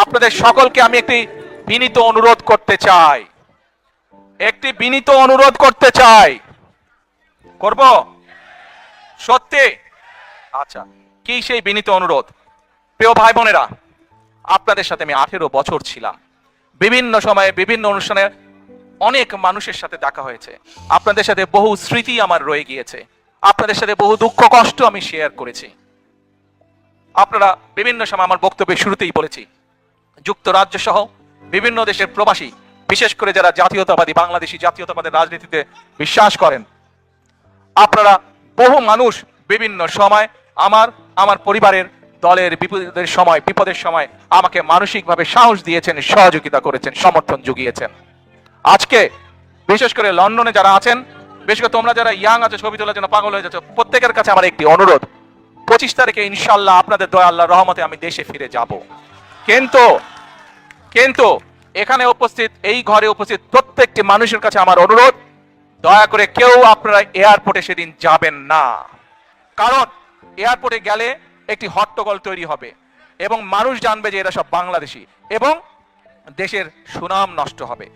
আপনাদের সকলকে আমি একটি বিনীত অনুরোধ করতে চাই, করব সত্যি? আচ্ছা, কি সেই বিনীত অনুরোধ? প্রিয় ভাই বোনেরা, আপনাদের সাথে আমি 18 বছর ছিলাম, বিভিন্ন সময়ে বিভিন্ন অনুষ্ঠানে অনেক মানুষের সাথে দেখা হয়েছে, আপনাদের সাথে বহু স্মৃতি আমার রয়ে গিয়েছে, আপনাদের সাথে বহু দুঃখ কষ্ট আমি শেয়ার করেছি। আপনারা বিভিন্ন সময়, আমার বক্তব্যের শুরুতেই বলেছি, যুক্তরাজ্য সহ বিভিন্ন দেশের প্রবাসী, বিশেষ করে যারা জাতীয়তাবাদী বাংলাদেশি জাতীয়তাবাদের রাজনীতিতে বিশ্বাস করেন, আপনারা বহু মানুষ বিভিন্ন সময় আমার পরিবারের দলের বিপদের সময় আমাকে মানসিকভাবে সাহস দিয়েছেন, সহযোগিতা করেছেন, সমর্থন জুগিয়েছেন। আজকে বিশেষ করে লন্ডনে যারা আছেন, বিশেষ করে তোমরা যারা ইয়াং আছো, ছবি তোলার জন্য পাগল হয়ে যাচ্ছ, প্রত্যেকের কাছে আমার একটি অনুরোধ, 25 তারিখে ইনশাআল্লাহ আপনাদের দয়া আল্লাহর রহমতে আমি দেশে ফিরে যাব। কিন্তু এখানে উপস্থিত, এই ঘরে উপস্থিত প্রত্যেকটি মানুষের কাছে আমার অনুরোধ, দয়া করে কেউ আপনারা এয়ারপোর্টে সেদিন যাবেন না। কারণ এয়ারপোর্টে গেলে একটি হট্টগোল তৈরি হবে এবং মানুষ জানবে যে এরা সব বাংলাদেশি এবং দেশের সুনাম নষ্ট হবে।